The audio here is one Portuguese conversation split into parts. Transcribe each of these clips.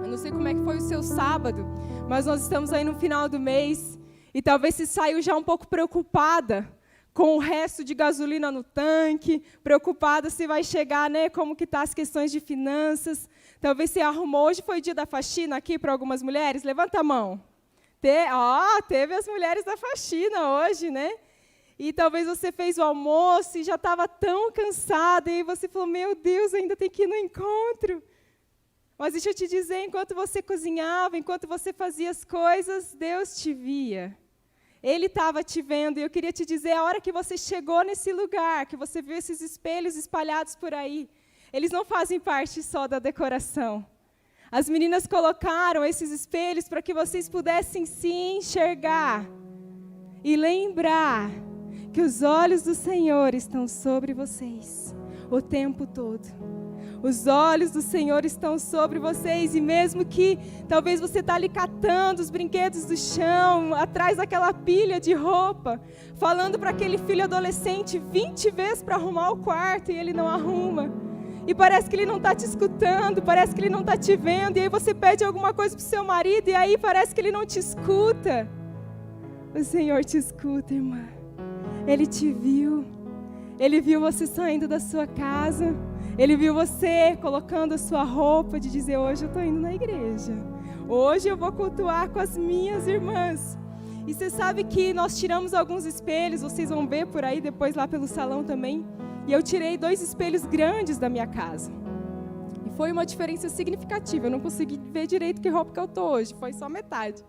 Eu não sei como é que foi o seu sábado, mas nós estamos aí no final do mês e talvez você saiu já um pouco preocupada com o resto de gasolina no tanque, preocupada se vai chegar, né, como que tá as questões de finanças. Talvez você arrumou, hoje foi dia da faxina aqui para algumas mulheres, levanta a mão. Teve as mulheres da faxina hoje, né? E talvez você fez o almoço e já estava tão cansada, e você falou, meu Deus, ainda tem que ir no encontro. Mas deixa eu te dizer, enquanto você cozinhava, enquanto você fazia as coisas, Deus te via. Ele estava te vendo, e eu queria te dizer, a hora que você chegou nesse lugar, que você viu esses espelhos espalhados por aí, eles não fazem parte só da decoração. As meninas colocaram esses espelhos para que vocês pudessem se enxergar e lembrar que os olhos do Senhor estão sobre vocês o tempo todo. Os olhos do Senhor estão sobre vocês, e mesmo que talvez você está ali catando os brinquedos do chão, atrás daquela pilha de roupa, falando para aquele filho adolescente 20 vezes para arrumar o quarto e ele não arruma. E parece que ele não está te escutando, parece que ele não está te vendo, e aí você pede alguma coisa para o seu marido, e aí parece que ele não te escuta. O Senhor te escuta, irmã. Ele te viu. Ele viu você saindo da sua casa. Ele viu você colocando a sua roupa de dizer, hoje eu estou indo na igreja. Hoje eu vou cultuar com as minhas irmãs. E você sabe que nós tiramos alguns espelhos, vocês vão ver por aí depois lá pelo salão também. E eu tirei 2 espelhos grandes da minha casa. E foi uma diferença significativa. Eu não consegui ver direito que roupa que eu estou hoje. Foi só metade.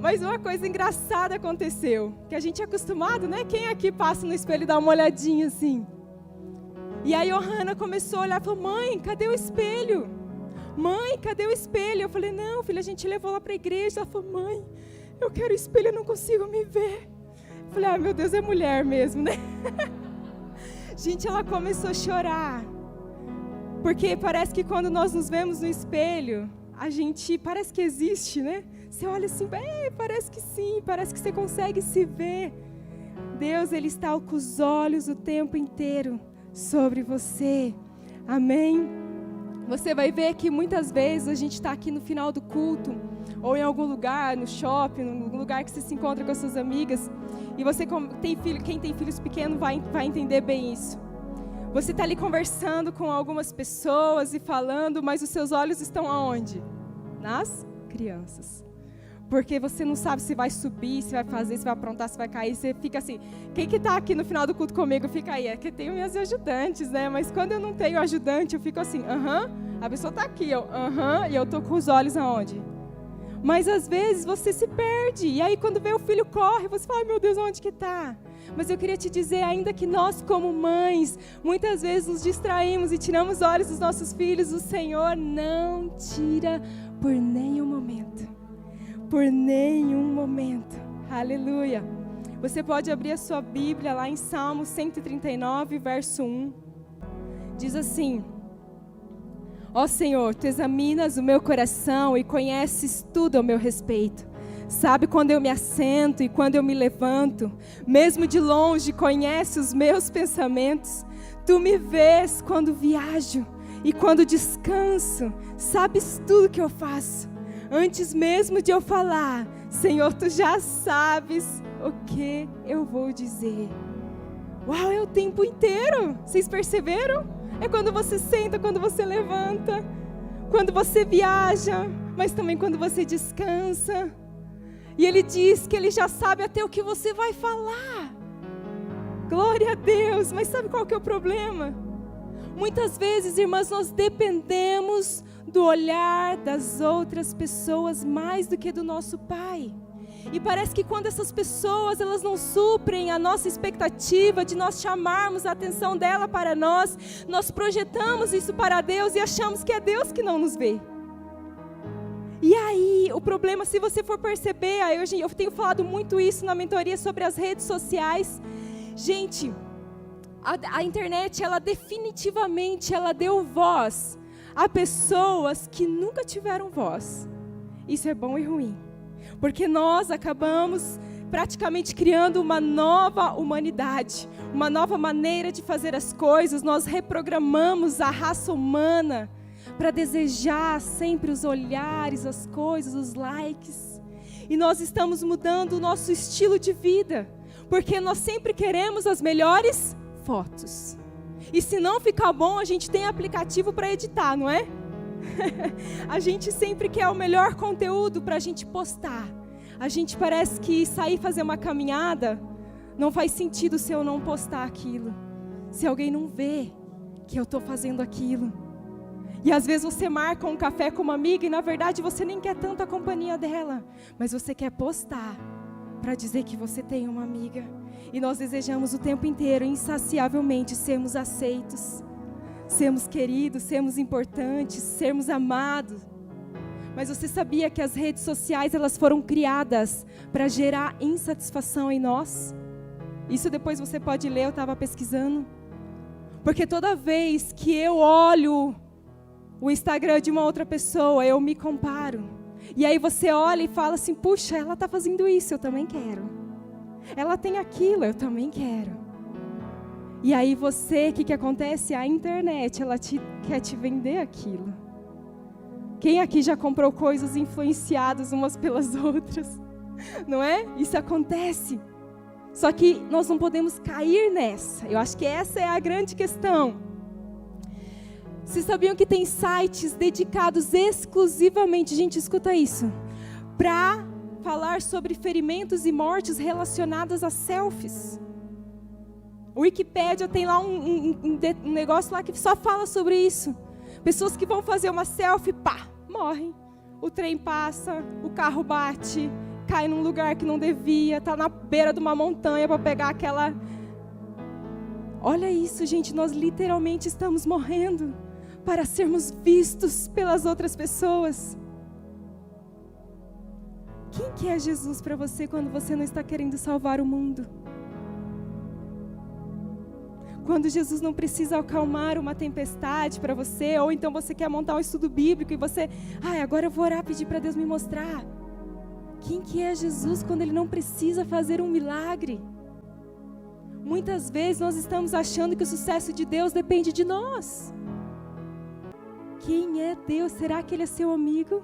Mas uma coisa engraçada aconteceu. Que a gente é acostumado, né? Quem aqui passa no espelho e dá uma olhadinha assim? E aí a Johanna começou a olhar e falou, mãe, cadê o espelho? Mãe, cadê o espelho? Eu falei, não, filha, a gente levou lá para a igreja. Ela falou, mãe, eu quero o espelho, eu não consigo me ver. Eu falei, meu Deus, é mulher mesmo, né? Gente, ela começou a chorar, porque parece que quando nós nos vemos no espelho, a gente parece que existe, né? Você olha assim, parece que sim, parece que você consegue se ver. Deus, Ele está com os olhos o tempo inteiro sobre você, amém? Você vai ver que muitas vezes a gente está aqui no final do culto, ou em algum lugar, no shopping, num lugar que você se encontra com as suas amigas, e você tem filho, quem tem filhos pequenos vai entender bem isso. Você está ali conversando com algumas pessoas e falando, mas os seus olhos estão aonde? Nas crianças. Porque você não sabe se vai subir, se vai fazer, se vai aprontar, se vai cair. Você fica assim, quem que está aqui no final do culto comigo? Fica aí, é que eu tenho minhas ajudantes, né? Mas quando eu não tenho ajudante, eu fico assim, a pessoa está aqui, e eu estou com os olhos aonde? Mas às vezes você se perde, e aí quando vê o filho corre, você fala, meu Deus, onde que está? Mas eu queria te dizer, ainda que nós como mães, muitas vezes nos distraímos e tiramos os olhos dos nossos filhos, o Senhor não tira por nenhum momento. Por nenhum momento. Aleluia. Você pode abrir a sua Bíblia lá em Salmo 139, verso 1. Diz assim, ó Senhor, Tu examinas o meu coração e conheces tudo ao meu respeito. Sabe quando eu me assento e quando eu me levanto. Mesmo de longe conhece os meus pensamentos. Tu me vês quando viajo e quando descanso. Sabes tudo que eu faço. Antes mesmo de eu falar, Senhor, Tu já sabes o que eu vou dizer. Uau, é o tempo inteiro. Vocês perceberam? É quando você senta, quando você levanta, quando você viaja, mas também quando você descansa. E Ele diz que Ele já sabe até o que você vai falar. Glória a Deus. Mas sabe qual que é o problema? Muitas vezes, irmãs, nós dependemos do olhar das outras pessoas mais do que do nosso Pai. E parece que quando essas pessoas, elas não suprem a nossa expectativa de nós chamarmos a atenção dela para nós, nós projetamos isso para Deus e achamos que é Deus que não nos vê. E aí, o problema, se você for perceber, eu tenho falado muito isso na mentoria sobre as redes sociais. Gente, a internet, ela definitivamente, ela deu voz a pessoas que nunca tiveram voz. Isso é bom e ruim. Porque nós acabamos praticamente criando uma nova humanidade, uma nova maneira de fazer as coisas. Nós reprogramamos a raça humana para desejar sempre os olhares, as coisas, os likes. E nós estamos mudando o nosso estilo de vida, porque nós sempre queremos as melhores fotos. E se não ficar bom, a gente tem aplicativo para editar, não é? A gente sempre quer o melhor conteúdo para a gente postar. A gente parece que sair fazer uma caminhada não faz sentido se eu não postar aquilo. Se alguém não vê que eu estou fazendo aquilo. E às vezes você marca um café com uma amiga e na verdade você nem quer tanto a companhia dela. Mas você quer postar para dizer que você tem uma amiga. E nós desejamos o tempo inteiro, insaciavelmente, sermos aceitos. Sermos queridos, sermos importantes, sermos amados. Mas você sabia que as redes sociais elas foram criadas para gerar insatisfação em nós? Isso depois você pode ler, eu estava pesquisando. Porque toda vez que eu olho o Instagram de uma outra pessoa, eu me comparo. E aí você olha e fala assim, puxa, ela está fazendo isso, eu também quero. Ela tem aquilo, eu também quero. E aí você, o que acontece? A internet, ela quer te vender aquilo. Quem aqui já comprou coisas influenciadas umas pelas outras? Não é? Isso acontece. Só que nós não podemos cair nessa. Eu acho que essa é a grande questão. Vocês sabiam que tem sites dedicados exclusivamente, gente, escuta isso, para falar sobre ferimentos e mortes relacionadas a selfies? O Wikipédia tem lá um negócio lá que só fala sobre isso. Pessoas que vão fazer uma selfie, pá, morrem. O trem passa, o carro bate, cai num lugar que não devia, está na beira de uma montanha para pegar aquela... Olha isso, gente, nós literalmente estamos morrendo para sermos vistos pelas outras pessoas. Quem que é Jesus para você quando você não está querendo salvar o mundo? Quando Jesus não precisa acalmar uma tempestade para você, ou então você quer montar um estudo bíblico e você, agora eu vou orar, pedir para Deus me mostrar. Quem que é Jesus quando Ele não precisa fazer um milagre? Muitas vezes nós estamos achando que o sucesso de Deus depende de nós. Quem é Deus? Será que Ele é seu amigo?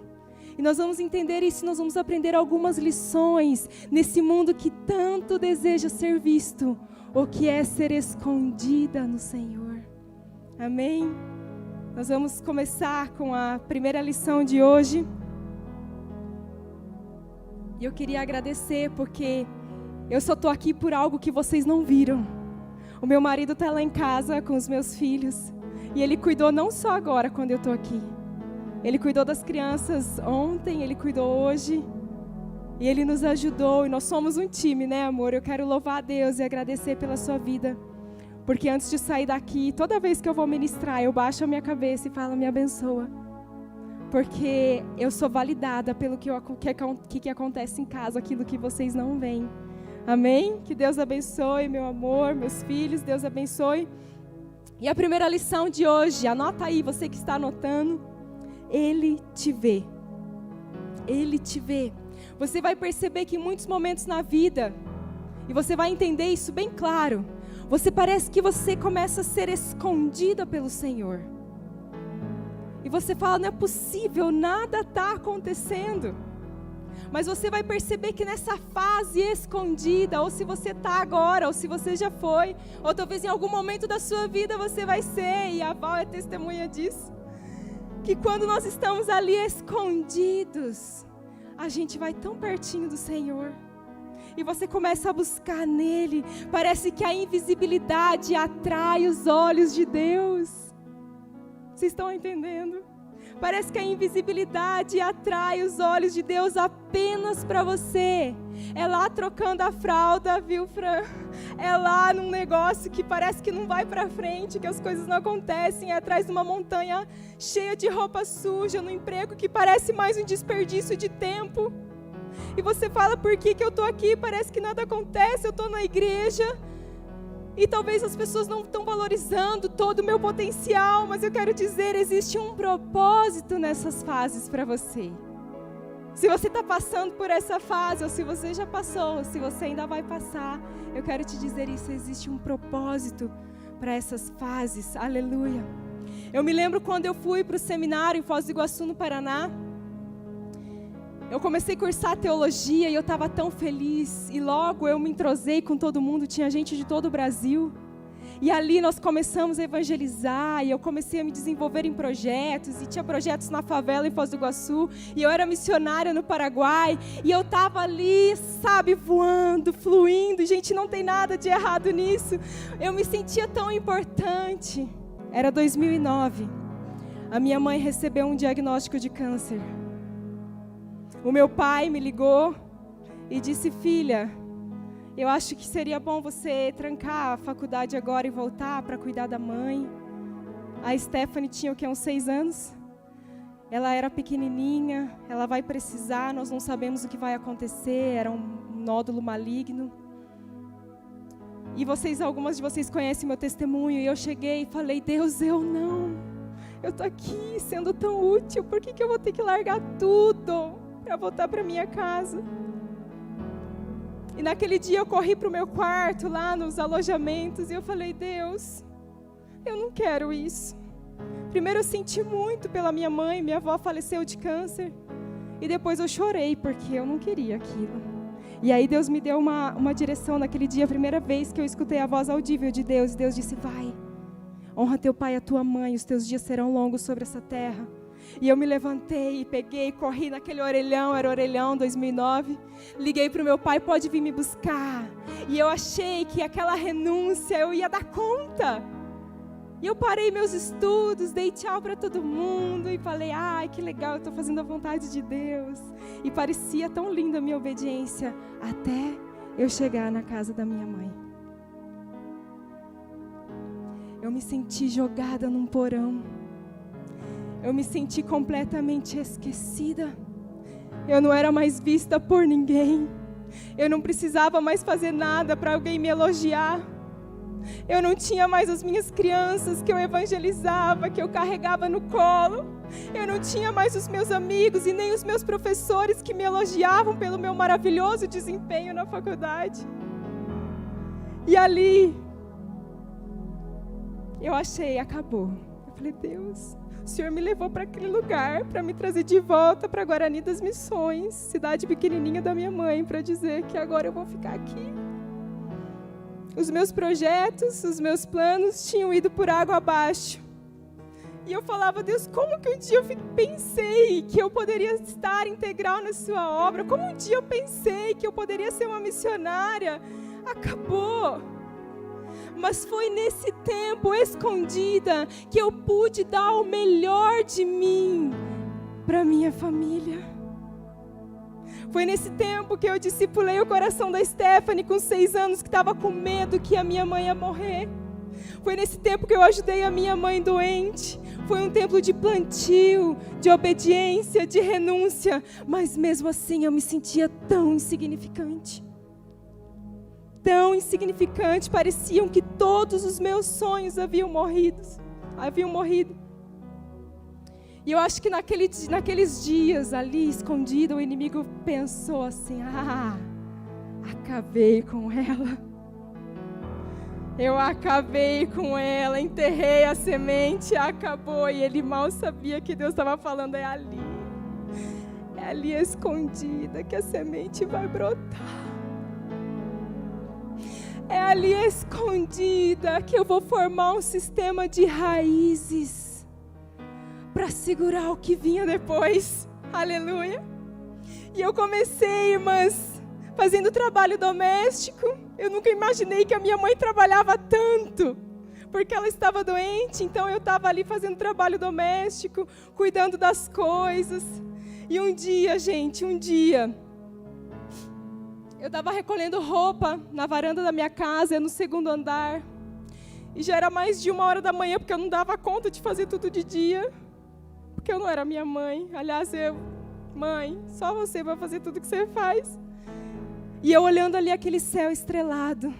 E nós vamos entender isso, nós vamos aprender algumas lições nesse mundo que tanto deseja ser visto. O que é ser escondida no Senhor. Amém? Nós vamos começar com a primeira lição de hoje. E eu queria agradecer porque eu só estou aqui por algo que vocês não viram. O meu marido está lá em casa com os meus filhos. E ele cuidou não só agora quando eu estou aqui. Ele cuidou das crianças ontem, ele cuidou hoje. E Ele nos ajudou, e nós somos um time, né, amor? Eu quero louvar a Deus e agradecer pela sua vida. Porque antes de sair daqui, toda vez que eu vou ministrar, eu baixo a minha cabeça e falo, me abençoa. Porque eu sou validada pelo que acontece em casa, aquilo que vocês não veem. Amém? Que Deus abençoe, meu amor, meus filhos, Deus abençoe. E a primeira lição de hoje, anota aí, você que está anotando. Ele te vê. Ele te vê. Você vai perceber que em muitos momentos na vida, e você vai entender isso bem claro, parece que você começa a ser escondida pelo Senhor. E você fala, não é possível, nada está acontecendo. Mas você vai perceber que nessa fase escondida, ou se você está agora, ou se você já foi, ou talvez em algum momento da sua vida você vai ser, e a Val é testemunha disso, que quando nós estamos ali escondidos, a gente vai tão pertinho do Senhor. E você começa a buscar nele. Parece que a invisibilidade atrai os olhos de Deus. Vocês estão entendendo? Parece que a invisibilidade atrai os olhos de Deus apenas para você. É lá trocando a fralda, viu, Fran? É lá num negócio que parece que não vai para frente, que as coisas não acontecem. É atrás de uma montanha cheia de roupa suja, no emprego que parece mais um desperdício de tempo. E você fala, por que eu estou aqui? Parece que nada acontece, eu estou na igreja. E talvez as pessoas não estão valorizando todo o meu potencial, mas eu quero dizer, existe um propósito nessas fases para você. Se você está passando por essa fase, ou se você já passou, ou se você ainda vai passar, eu quero te dizer isso, existe um propósito para essas fases, aleluia. Eu me lembro quando eu fui para o seminário em Foz do Iguaçu, no Paraná. Eu comecei a cursar teologia e eu estava tão feliz. E logo eu me entrosei com todo mundo, tinha gente de todo o Brasil. E ali nós começamos a evangelizar, e eu comecei a me desenvolver em projetos, e tinha projetos na favela em Foz do Iguaçu, e eu era missionária no Paraguai, e eu estava ali, sabe, voando, fluindo, gente, não tem nada de errado nisso. Eu me sentia tão importante. Era 2009, a minha mãe recebeu um diagnóstico de câncer. O meu pai me ligou e disse: filha, eu acho que seria bom você trancar a faculdade agora e voltar para cuidar da mãe. A Stephanie tinha uns 6 anos. Ela era pequenininha, ela vai precisar, nós não sabemos o que vai acontecer, era um nódulo maligno. E algumas de vocês conhecem meu testemunho, e eu cheguei e falei: Deus, eu estou aqui sendo tão útil, por que eu vou ter que largar tudo para voltar para minha casa? E naquele dia eu corri para o meu quarto, lá nos alojamentos, e eu falei: Deus, eu não quero isso. Primeiro eu senti muito pela minha mãe, minha avó faleceu de câncer, e depois eu chorei, porque eu não queria aquilo. E aí Deus me deu uma direção naquele dia, a primeira vez que eu escutei a voz audível de Deus. Deus disse: vai, honra teu pai e a tua mãe, os teus dias serão longos sobre essa terra. E eu me levantei, peguei, corri naquele orelhão, era orelhão 2009, liguei para o meu pai: pode vir me buscar. E eu achei que aquela renúncia eu ia dar conta. E eu parei meus estudos, dei tchau para todo mundo e falei: ai, que legal, eu estou fazendo a vontade de Deus. E parecia tão linda a minha obediência, até eu chegar na casa da minha mãe. Eu me senti jogada num porão. Eu me senti completamente esquecida. Eu não era mais vista por ninguém. Eu não precisava mais fazer nada para alguém me elogiar. Eu não tinha mais as minhas crianças que eu evangelizava, que eu carregava no colo. Eu não tinha mais os meus amigos e nem os meus professores que me elogiavam pelo meu maravilhoso desempenho na faculdade. E ali, eu achei, acabou. Eu falei: Deus, o Senhor me levou para aquele lugar para me trazer de volta para Guarani das Missões, cidade pequenininha da minha mãe, para dizer que agora eu vou ficar aqui. Os meus projetos, os meus planos tinham ido por água abaixo. E eu falava: Deus, como que um dia eu pensei que eu poderia estar integral na sua obra? Como um dia eu pensei que eu poderia ser uma missionária? Acabou. Mas foi nesse tempo, escondida, que eu pude dar o melhor de mim para minha família. Foi nesse tempo que eu discipulei o coração da Stephanie com 6 anos, que estava com medo que a minha mãe ia morrer. Foi nesse tempo que eu ajudei a minha mãe doente. Foi um tempo de plantio, de obediência, de renúncia. Mas mesmo assim eu me sentia tão insignificante. Tão insignificante, pareciam que todos os meus sonhos haviam morrido. E eu acho que naqueles dias ali, escondida, o inimigo pensou assim: acabei com ela. Eu acabei com ela, enterrei a semente, acabou. E ele mal sabia que Deus estava falando: é ali escondida que a semente vai brotar. É ali escondida que eu vou formar um sistema de raízes para segurar o que vinha depois. Aleluia. E eu comecei, irmãs, fazendo trabalho doméstico. Eu nunca imaginei que a minha mãe trabalhava tanto, porque ela estava doente, então eu estava ali fazendo trabalho doméstico, cuidando das coisas. E um dia, eu estava recolhendo roupa na varanda da minha casa, no 2º andar. E já era mais de 1h da manhã, porque eu não dava conta de fazer tudo de dia. Porque eu não era minha mãe. Aliás, mãe, só você vai fazer tudo que você faz. E eu olhando ali aquele céu estrelado.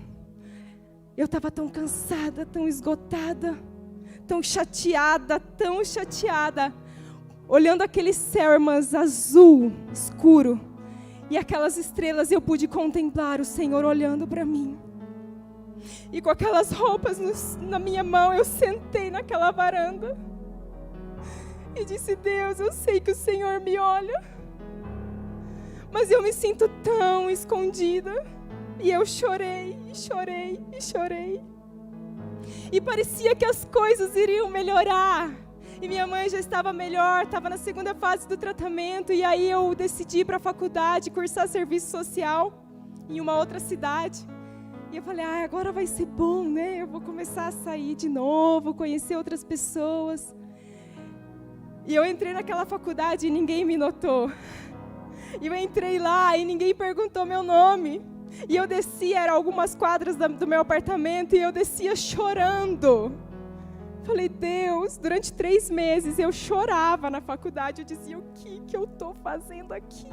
Eu estava tão cansada, tão esgotada, tão chateada. Olhando aquele céu, irmãs, azul, escuro. E aquelas estrelas, eu pude contemplar o Senhor olhando para mim. E com aquelas roupas na minha mão, eu sentei naquela varanda. E disse: Deus, eu sei que o Senhor me olha, mas eu me sinto tão escondida. E eu chorei, e chorei, e chorei. E parecia que as coisas iriam melhorar. E minha mãe já estava melhor, estava na segunda fase do tratamento. E aí eu decidi ir para a faculdade, cursar serviço social em uma outra cidade. E eu falei: agora vai ser bom, né? Eu vou começar a sair de novo, conhecer outras pessoas. E eu entrei naquela faculdade e ninguém me notou. E eu entrei lá e ninguém perguntou meu nome. E eu descia, eram algumas quadras do meu apartamento, e eu descia chorando. Falei: Deus, durante 3 meses eu chorava na faculdade. Eu dizia: o que eu estou fazendo aqui?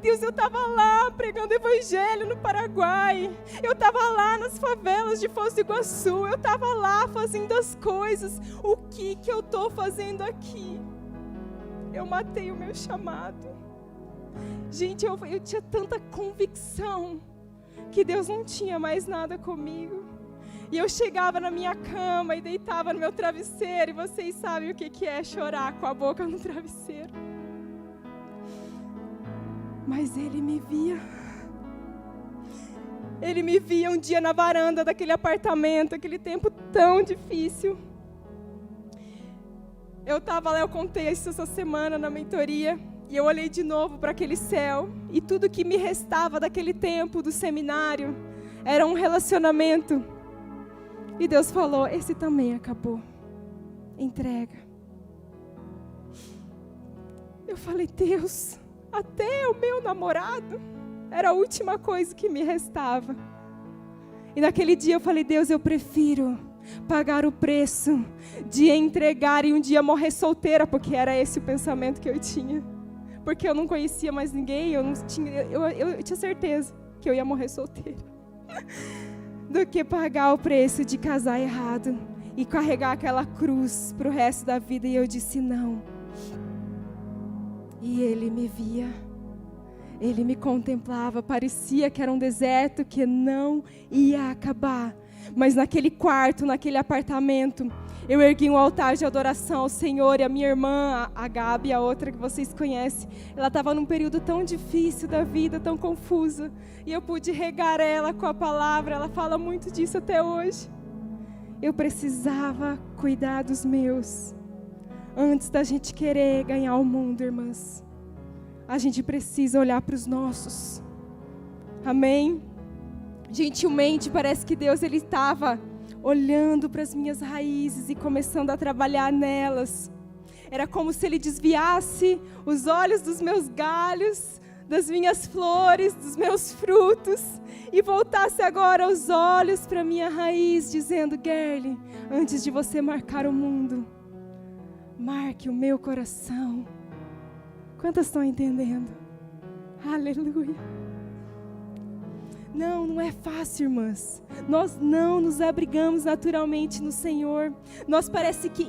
Deus, eu estava lá pregando evangelho no Paraguai. Eu estava lá nas favelas de Foz do Iguaçu. Eu estava lá fazendo as coisas. O que eu estou fazendo aqui? Eu matei o meu chamado. Gente, eu tinha tanta convicção que Deus não tinha mais nada comigo. E eu chegava na minha cama e deitava no meu travesseiro. E vocês sabem o que é chorar com a boca no travesseiro. Mas Ele me via. Ele me via um dia na varanda daquele apartamento, aquele tempo tão difícil. Eu estava lá, eu contei isso essa semana na mentoria. E eu olhei de novo para aquele céu. E tudo que me restava daquele tempo do seminário era um relacionamento. E Deus falou: esse também acabou. Entrega. Eu falei: Deus, até o meu namorado era a última coisa que me restava. E naquele dia eu falei: Deus, eu prefiro pagar o preço de entregar e um dia morrer solteira, porque era esse o pensamento que eu tinha. Porque eu não conhecia mais ninguém, eu tinha certeza que eu ia morrer solteira. Do que pagar o preço de casar errado e carregar aquela cruz para o resto da vida. E eu disse: não. E Ele me via, Ele me contemplava. Parecia que era um deserto que não ia acabar. Mas naquele quarto, naquele apartamento, eu ergui um altar de adoração ao Senhor. E a minha irmã, a Gabi, a outra que vocês conhecem, ela estava num período tão difícil da vida, tão confusa. E eu pude regar ela com a palavra. Ela fala muito disso até hoje. Eu precisava cuidar dos meus. Antes da gente querer ganhar o mundo, irmãs, a gente precisa olhar para os nossos. Amém? Gentilmente, parece que Deus ele estava olhando para as minhas raízes e começando a trabalhar nelas. Era como se Ele desviasse os olhos dos meus galhos, das minhas flores, dos meus frutos, e voltasse agora os olhos para a minha raiz, dizendo: Gerli, antes de você marcar o mundo, marque o meu coração. Quantas estão entendendo? Aleluia. Não é fácil, irmãs. Nós não nos abrigamos naturalmente no Senhor. Nós parece que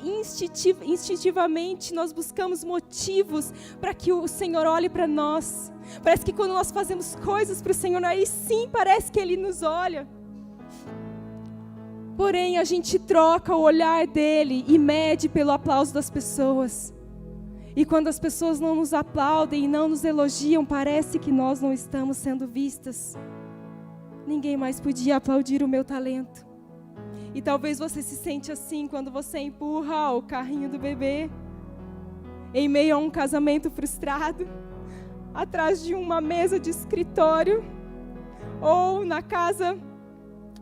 instintivamente nós buscamos motivos para que o Senhor olhe para nós. Parece que quando nós fazemos coisas para o Senhor, aí sim parece que Ele nos olha. Porém, a gente troca o olhar dEle e mede pelo aplauso das pessoas. E quando as pessoas não nos aplaudem e não nos elogiam, parece que nós não estamos sendo vistas. Ninguém mais podia aplaudir o meu talento. E talvez você se sente assim quando você empurra o carrinho do bebê em meio a um casamento frustrado, atrás de uma mesa de escritório, ou na casa,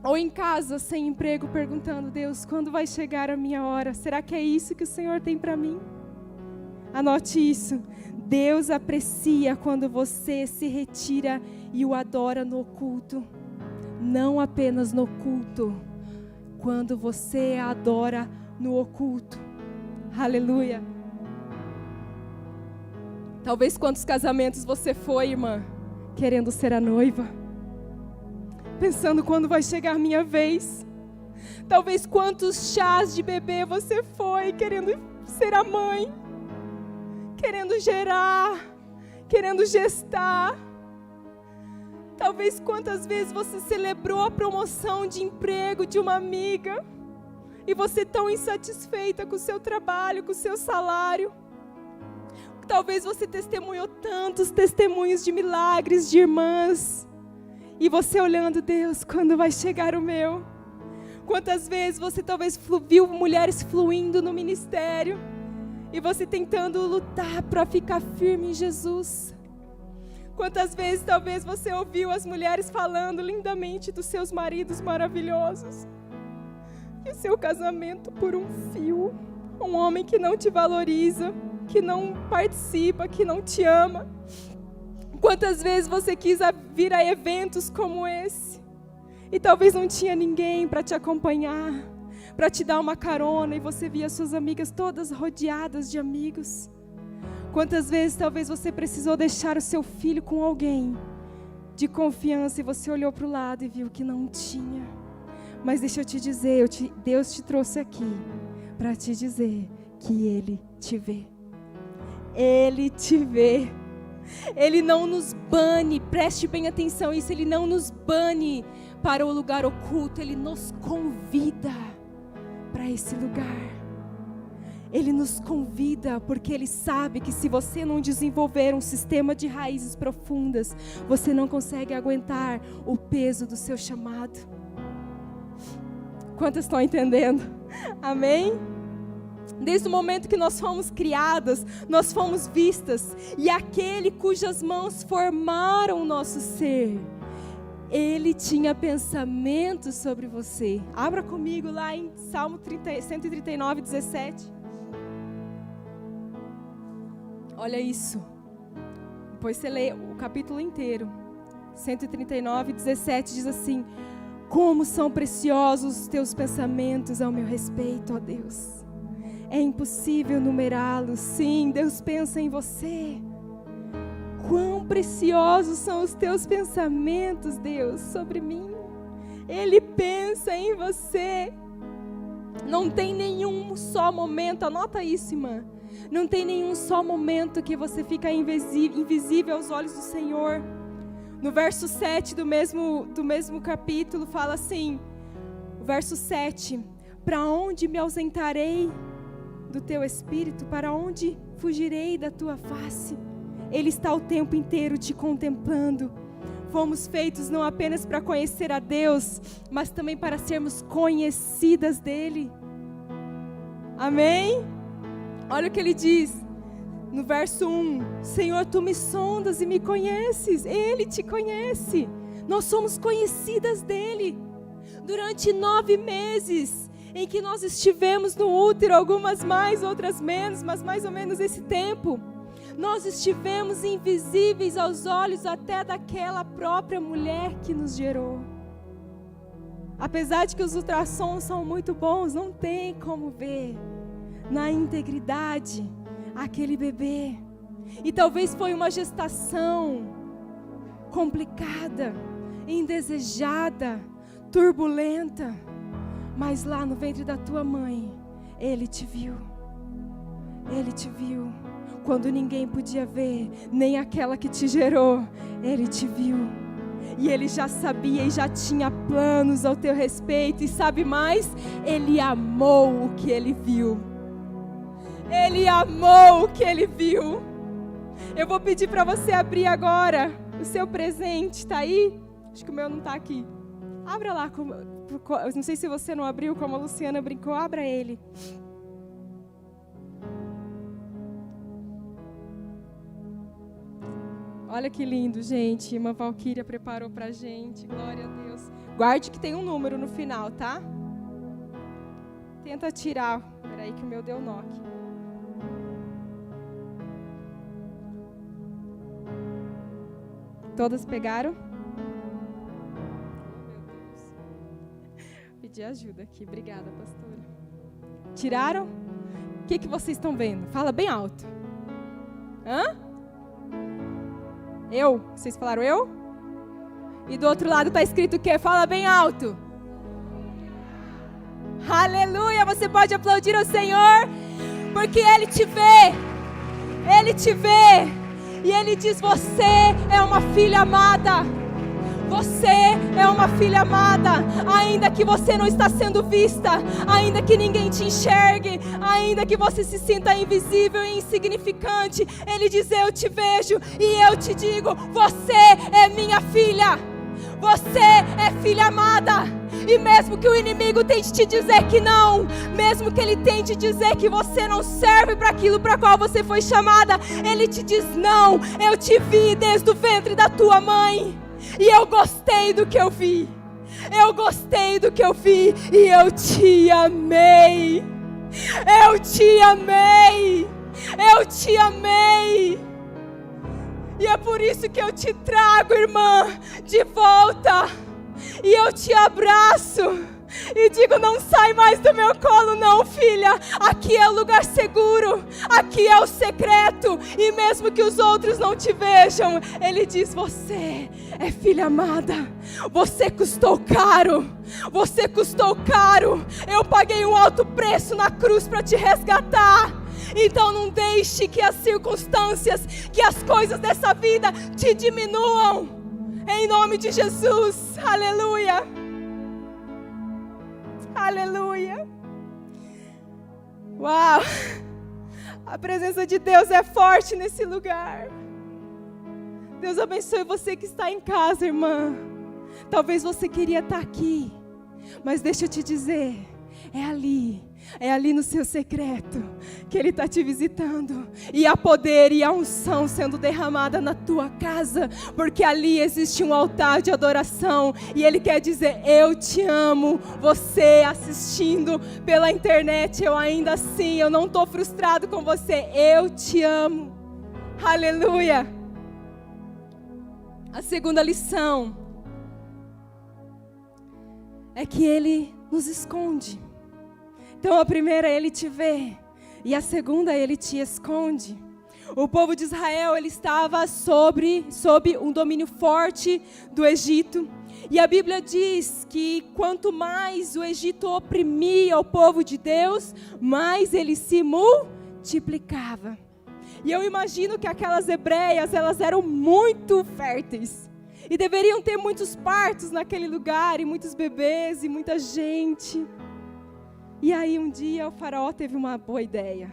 ou em casa sem emprego, perguntando: Deus, quando vai chegar a minha hora? Será que é isso que o Senhor tem para mim? Anote isso. Deus aprecia quando você se retira e o adora no oculto. Não apenas no culto, quando você a adora no oculto. Aleluia. Talvez quantos casamentos você foi, irmã, querendo ser a noiva, pensando quando vai chegar a minha vez. Talvez quantos chás de bebê você foi, querendo ser a mãe, querendo gerar, querendo gestar. Talvez quantas vezes você celebrou a promoção de emprego de uma amiga e você tão insatisfeita com o seu trabalho, com o seu salário. Talvez você testemunhou tantos testemunhos de milagres de irmãs e você olhando, Deus, quando vai chegar o meu? Quantas vezes você talvez viu mulheres fluindo no ministério e você tentando lutar para ficar firme em Jesus? Quantas vezes talvez você ouviu as mulheres falando lindamente dos seus maridos maravilhosos? E o seu casamento por um fio, um homem que não te valoriza, que não participa, que não te ama. Quantas vezes você quis vir a eventos como esse e talvez não tinha ninguém para te acompanhar, para te dar uma carona e você via suas amigas todas rodeadas de amigos. Quantas vezes talvez você precisou deixar o seu filho com alguém de confiança e você olhou para o lado e viu que não tinha. Mas deixa eu te dizer, Deus te trouxe aqui para te dizer que Ele te vê. Ele te vê. Ele não nos bane, preste bem atenção nisso, Ele não nos bane para o lugar oculto, Ele nos convida para esse lugar. Ele nos convida porque Ele sabe que se você não desenvolver um sistema de raízes profundas, você não consegue aguentar o peso do seu chamado. Quantos estão entendendo? Amém? Desde o momento que nós fomos criadas, nós fomos vistas, e aquele cujas mãos formaram o nosso ser, Ele tinha pensamentos sobre você. Abra comigo lá em Salmo 139, 17. Olha isso. Depois você lê o capítulo inteiro. 139, 17 diz assim: como são preciosos os teus pensamentos ao meu respeito, ó Deus. É impossível numerá-los. Sim, Deus pensa em você. Quão preciosos são os teus pensamentos, Deus, sobre mim. Ele pensa em você. Não tem nenhum só momento, anota isso, irmã. Não tem nenhum só momento que você fica invisível aos olhos do Senhor. No verso 7 do mesmo capítulo fala assim, o verso 7, para onde me ausentarei do teu espírito? Para onde fugirei da tua face? Ele está o tempo inteiro te contemplando. Fomos feitos não apenas para conhecer a Deus, mas também para sermos conhecidas dEle. Amém? Olha o que ele diz no verso 1. Senhor, tu me sondas e me conheces. Ele te conhece. Nós somos conhecidas dEle. Durante 9 meses em que nós estivemos no útero, algumas mais, outras menos, mas mais ou menos esse tempo, nós estivemos invisíveis aos olhos até daquela própria mulher que nos gerou. Apesar de que os ultrassons são muito bons, não tem como ver na integridade aquele bebê. E talvez foi uma gestação complicada, indesejada, turbulenta, mas lá no ventre da tua mãe, Ele te viu. Ele te viu. Quando ninguém podia ver, nem aquela que te gerou, Ele te viu. E Ele já sabia e já tinha planos ao teu respeito. E sabe mais? Ele amou o que Ele viu. Ele amou o que Ele viu. Eu vou pedir para você abrir agora o seu presente. Está aí? Acho que o meu não está aqui. Abra lá. Não sei se você não abriu, como a Luciana brincou. Abra ele. Olha que lindo, gente. Irmã Valquíria preparou pra gente. Glória a Deus. Guarde que tem um número no final, tá? Tenta tirar. Peraí que o meu deu nó aqui. Todas pegaram? Meu Deus. Pedi ajuda aqui. Obrigada, pastora. Tiraram? O que vocês estão vendo? Fala bem alto. Hã? Eu? Vocês falaram eu? E do outro lado está escrito o quê? Fala bem alto. Aleluia! Você pode aplaudir ao Senhor, porque Ele te vê. Ele te vê. E Ele diz, você é uma filha amada. Você é uma filha amada, ainda que você não está sendo vista, ainda que ninguém te enxergue, ainda que você se sinta invisível e insignificante. Ele diz: eu te vejo e eu te digo, você é minha filha, você é filha amada. E mesmo que o inimigo tente te dizer que não, mesmo que ele tente dizer que você não serve para aquilo para qual você foi chamada, ele te diz: não, eu te vi desde o ventre da tua mãe. E eu gostei do que eu vi. Eu gostei do que eu vi. E eu te amei. Eu te amei. Eu te amei. E é por isso que eu te trago, irmã, de volta. E eu te abraço. E digo: não sai mais do meu colo não, filha. Aqui é o lugar seguro. Aqui é o secreto. E mesmo que os outros não te vejam, ele diz: você é filha amada. Você custou caro. Você custou caro. Eu paguei um alto preço na cruz para te resgatar. Então não deixe que as circunstâncias, que as coisas dessa vida te diminuam. Em nome de Jesus. Aleluia. Aleluia. Uau. A presença de Deus é forte nesse lugar. Deus abençoe você que está em casa, irmã. Talvez você queria estar aqui, mas deixa eu te dizer, é ali no seu secreto que Ele está te visitando. E há poder e há unção sendo derramada na tua casa, porque ali existe um altar de adoração. E Ele quer dizer: eu te amo. Você assistindo pela internet, eu ainda assim, eu não estou frustrado com você. Eu te amo. Aleluia. A segunda lição é que Ele nos esconde. Então a primeira, Ele te vê, e a segunda, Ele te esconde. O povo de Israel, ele estava sob um domínio forte do Egito. E a Bíblia diz que quanto mais o Egito oprimia o povo de Deus, mais ele se multiplicava. E eu imagino que aquelas hebreias, elas eram muito férteis. E deveriam ter muitos partos naquele lugar, e muitos bebês, e muita gente. E aí um dia o faraó teve uma boa ideia.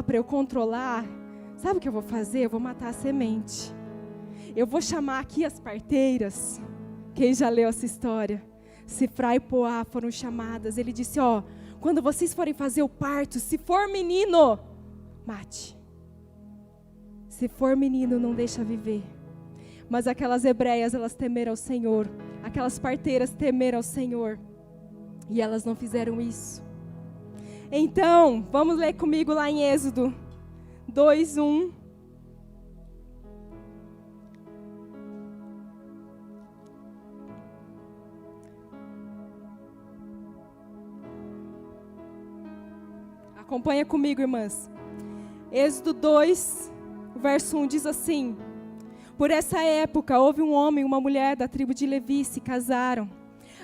Para eu controlar, sabe o que eu vou fazer? Eu vou matar a semente. Eu vou chamar aqui as parteiras. Quem já leu essa história? Sifrá e Poá foram chamadas. Ele disse: quando vocês forem fazer o parto, se for menino, mate. Se for menino, não deixa viver. Mas aquelas hebreias, elas temeram ao Senhor. Aquelas parteiras temeram ao Senhor. E elas não fizeram isso. Então, vamos ler comigo lá em Êxodo 2:1. Acompanha comigo, irmãs. Êxodo 2, verso 1 diz assim: por essa época houve um homem e uma mulher da tribo de Levi, se casaram.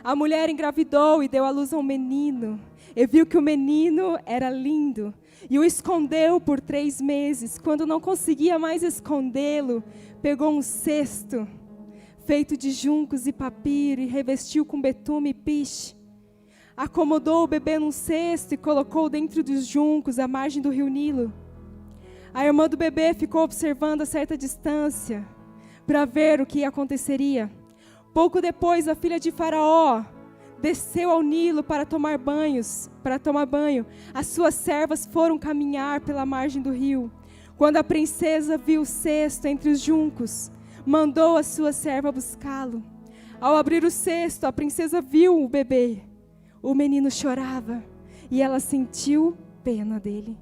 A mulher engravidou e deu à luz a um menino. E viu que o menino era lindo. E o escondeu por 3 meses. Quando não conseguia mais escondê-lo, pegou um cesto feito de juncos e papiro e revestiu com betume e piche. Acomodou o bebê num cesto e colocou dentro dos juncos à margem do rio Nilo. A irmã do bebê ficou observando a certa distância para ver o que aconteceria. Pouco depois, a filha de Faraó desceu ao Nilo para tomar banho. As suas servas foram caminhar pela margem do rio. Quando a princesa viu o cesto entre os juncos, mandou a sua serva buscá-lo. Ao abrir o cesto, a princesa viu o bebê. O menino chorava e ela sentiu pena dele.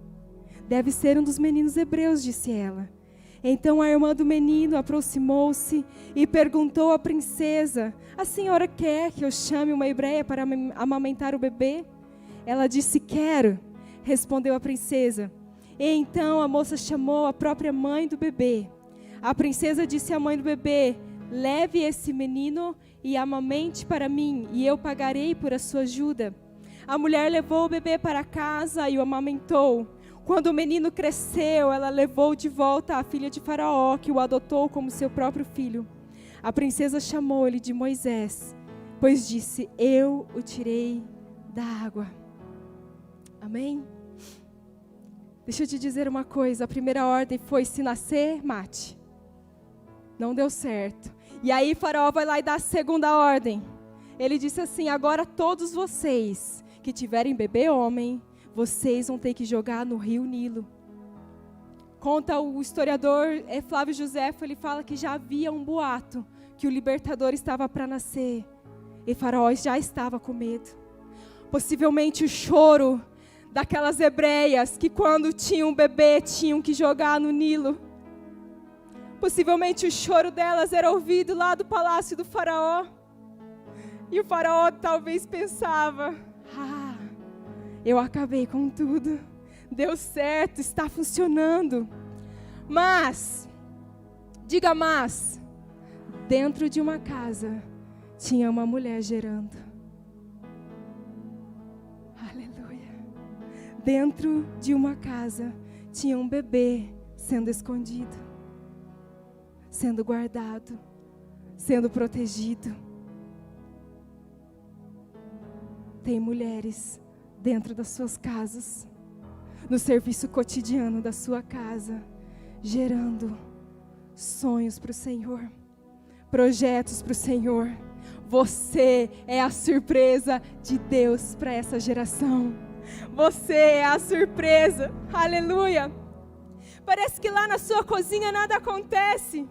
Deve ser um dos meninos hebreus, disse ela. Então a irmã do menino aproximou-se e perguntou à princesa: a senhora quer que eu chame uma hebreia para amamentar o bebê? Ela disse: quero, respondeu a princesa. E então a moça chamou a própria mãe do bebê. A princesa disse à mãe do bebê: leve esse menino e amamente para mim, e eu pagarei por a sua ajuda. A mulher levou o bebê para casa e o amamentou. Quando o menino cresceu, ela levou de volta a filha de Faraó, que o adotou como seu próprio filho. A princesa chamou ele de Moisés, pois disse: eu o tirei da água. Amém? Deixa eu te dizer uma coisa, a primeira ordem foi: se nascer, mate. Não deu certo. E aí Faraó vai lá e dá a segunda ordem. Ele disse assim: agora todos vocês que tiverem bebê homem, vocês vão ter que jogar no rio Nilo. Conta o historiador Flávio Josefo, ele fala que já havia um boato que o libertador estava para nascer. E Faraó já estava com medo. Possivelmente o choro daquelas hebreias que quando tinham um bebê tinham que jogar no Nilo. Possivelmente o choro delas era ouvido lá do palácio do Faraó. E o Faraó talvez pensava: eu acabei com tudo. Deu certo, está funcionando. Mas, diga mas, dentro de uma casa tinha uma mulher gerando. Aleluia. Dentro de uma casa tinha um bebê sendo escondido, sendo guardado, sendo protegido. Tem mulheres dentro das suas casas, no serviço cotidiano da sua casa, gerando sonhos para o Senhor, projetos para o Senhor. Você é a surpresa de Deus para essa geração. Você é a surpresa. Aleluia. Parece que lá na sua cozinha nada acontece.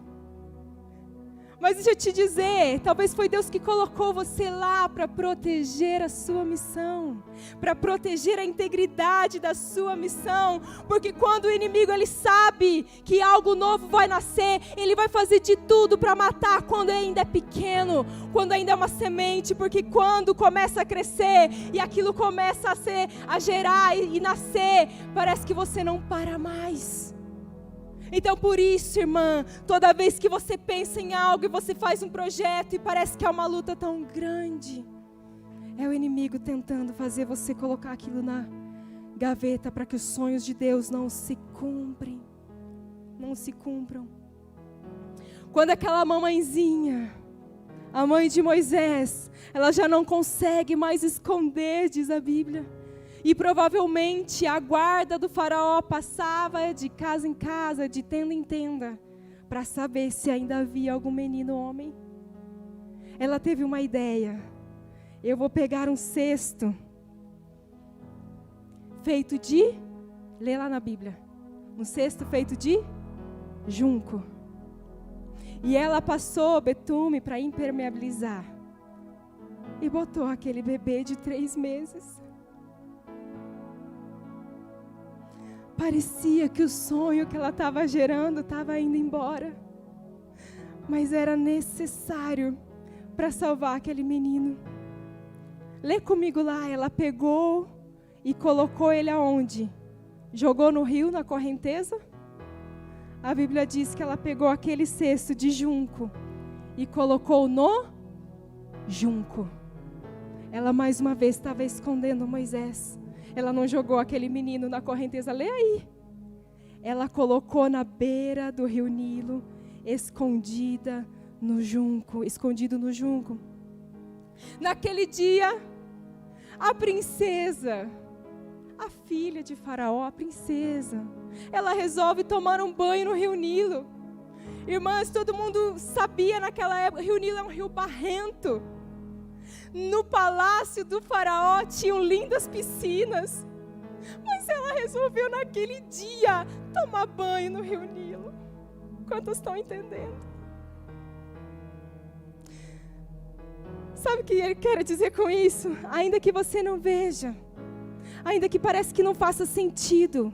Mas deixa eu te dizer, talvez foi Deus que colocou você lá para proteger a sua missão, para proteger a integridade da sua missão, porque quando o inimigo ele sabe que algo novo vai nascer, ele vai fazer de tudo para matar quando ainda é pequeno, quando ainda é uma semente, porque quando começa a crescer e aquilo começa a gerar e nascer, parece que você não para mais. Então por isso, irmã, toda vez que você pensa em algo e você faz um projeto e parece que é uma luta tão grande, é o inimigo tentando fazer você colocar aquilo na gaveta para que os sonhos de Deus não se cumpram. Quando aquela mamãezinha, a mãe de Moisés, ela já não consegue mais esconder, diz a Bíblia. E provavelmente a guarda do Faraó passava de casa em casa, de tenda em tenda, para saber se ainda havia algum menino homem. Ela teve uma ideia: eu vou pegar um cesto feito de, lê lá na Bíblia, um cesto feito de junco. E ela passou betume para impermeabilizar. E botou aquele bebê de 3 meses. Parecia que o sonho que ela estava gerando estava indo embora. Mas era necessário para salvar aquele menino. Lê comigo lá, ela pegou e colocou ele aonde? Jogou no rio, na correnteza? A Bíblia diz que ela pegou aquele cesto de junco e colocou no junco. Ela mais uma vez estava escondendo Moisés. Ela não jogou aquele menino na correnteza, lê aí. Ela colocou na beira do rio Nilo, escondido no junco. Naquele dia, a princesa, a filha de Faraó, a princesa, ela resolve tomar um banho no rio Nilo. Irmãs, todo mundo sabia naquela época, o rio Nilo é um rio barrento. No palácio do Faraó tinham lindas piscinas, mas ela resolveu naquele dia tomar banho no rio Nilo. Quantos estão entendendo? Sabe o que ele quer dizer com isso? Ainda que você não veja, ainda que parece que não faça sentido,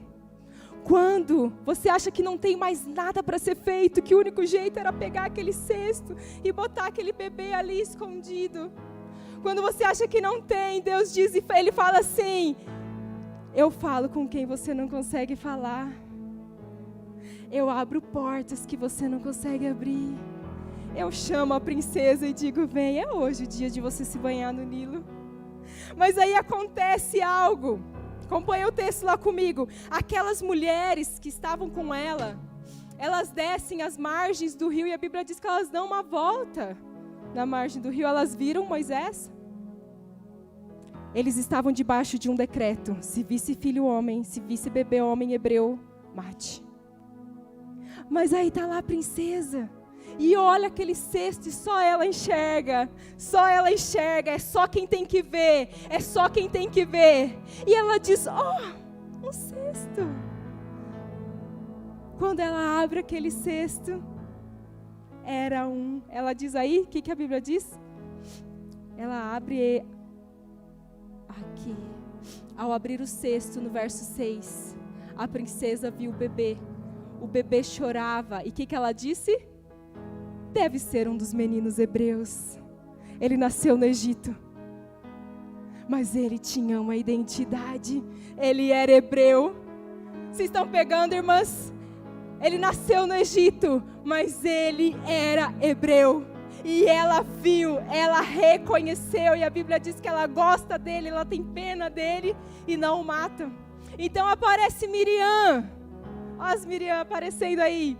quando você acha que não tem mais nada para ser feito, que o único jeito era pegar aquele cesto e botar aquele bebê ali escondido, quando você acha que não tem, Deus diz, e Ele fala assim: eu falo com quem você não consegue falar. Eu abro portas que você não consegue abrir. Eu chamo a princesa e digo: vem, é hoje o dia de você se banhar no Nilo. Mas aí acontece algo. Acompanha o texto lá comigo. Aquelas mulheres que estavam com ela, Elas descem as margens do rio e a Bíblia diz que elas dão uma volta na margem do rio. Elas viram Moisés. Eles estavam debaixo de um decreto: se visse filho homem, se visse bebê homem hebreu, mate. Mas aí está lá a princesa, e olha aquele cesto e só ela enxerga, é só quem tem que ver, é só quem tem que ver. E ela diz: oh, um cesto. Quando ela abre aquele cesto, ela diz aí, o que a Bíblia diz? Ela abre aqui, ao abrir o cesto, no verso 6, a princesa viu o bebê chorava, e o que ela disse? Deve ser um dos meninos hebreus, ele nasceu no Egito, mas ele tinha uma identidade, ele era hebreu. Vocês estão pegando, irmãs? Ele nasceu no Egito, mas ele era hebreu. E ela viu, ela reconheceu, e a Bíblia diz que ela gosta dele, ela tem pena dele e não o mata. Então aparece Miriam, olha as Miriam aparecendo aí.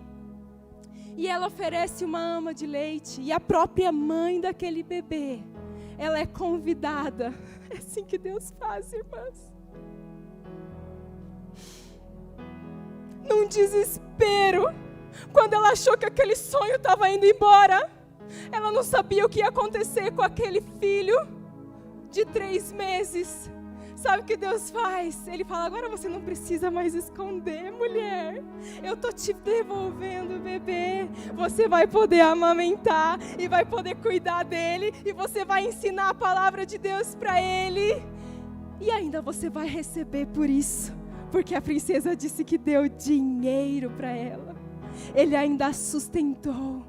E ela oferece uma ama de leite, e a própria mãe daquele bebê, ela é convidada. É assim que Deus faz, irmãs. Num desespero, quando ela achou que aquele sonho estava indo embora, ela não sabia o que ia acontecer com aquele filho de 3 meses. Sabe o que Deus faz? Ele fala: agora você não precisa mais esconder, mulher. Eu estou te devolvendo o bebê. Você vai poder amamentar e vai poder cuidar dele. E você vai ensinar a palavra de Deus para ele. E ainda você vai receber por isso. Porque a princesa disse que deu dinheiro para ela. Ele ainda sustentou.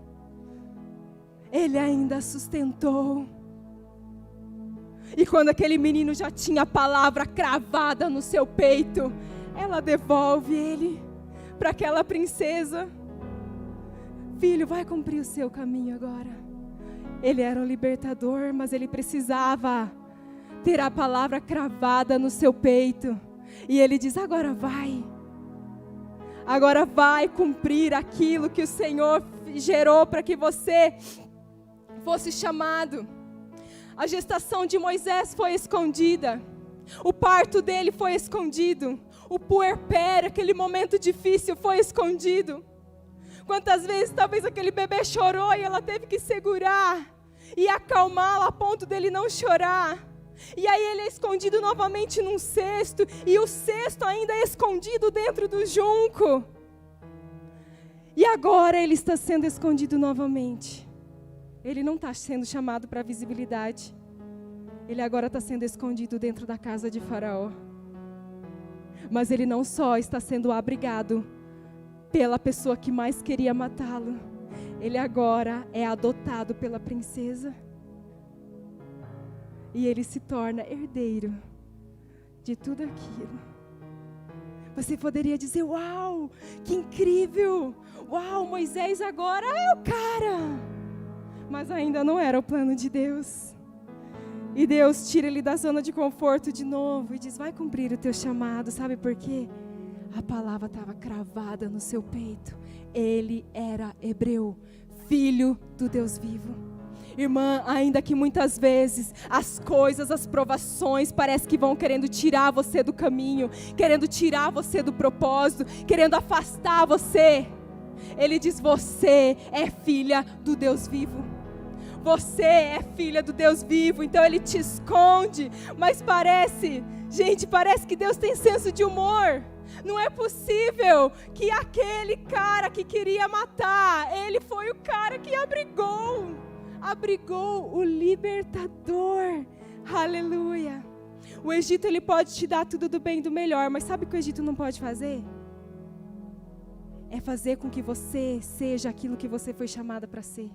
Ele ainda sustentou. E quando aquele menino já tinha a palavra cravada no seu peito, ela devolve ele para aquela princesa. Filho, vai cumprir o seu caminho agora. Ele era um libertador, mas ele precisava ter a palavra cravada no seu peito. E ele diz: agora vai cumprir aquilo que o Senhor gerou para que você fosse chamado. A gestação de Moisés foi escondida, o parto dele foi escondido, o puerpério, aquele momento difícil, foi escondido. Quantas vezes talvez aquele bebê chorou e ela teve que segurar e acalmá-lo a ponto dele não chorar. E aí ele é escondido novamente num cesto, e o cesto ainda é escondido dentro do junco. E agora ele está sendo escondido novamente. Ele não está sendo chamado para visibilidade. Ele agora está sendo escondido dentro da casa de Faraó. Mas ele não só está sendo abrigado pela pessoa que mais queria matá-lo. Ele agora é adotado pela princesa. E ele se torna herdeiro de tudo aquilo. Você poderia dizer: uau, que incrível! Uau, Moisés agora é o cara! Mas ainda não era o plano de Deus. E Deus tira ele da zona de conforto de novo e diz: vai cumprir o teu chamado. Sabe por quê? A palavra estava cravada no seu peito. Ele era hebreu, filho do Deus vivo. Irmã, ainda que muitas vezes as coisas, as provações parece que vão querendo tirar você do caminho, querendo tirar você do propósito, querendo afastar você, Ele diz: você é filha do Deus vivo. Você é filha do Deus vivo. Então Ele te esconde. Mas parece que Deus tem senso de humor. Não é possível que aquele cara que queria matar, ele foi o cara que abrigou o libertador. Aleluia. O Egito, ele pode te dar tudo do bem e do melhor, mas sabe o que o Egito não pode fazer? É fazer com que você seja aquilo que você foi chamada para ser.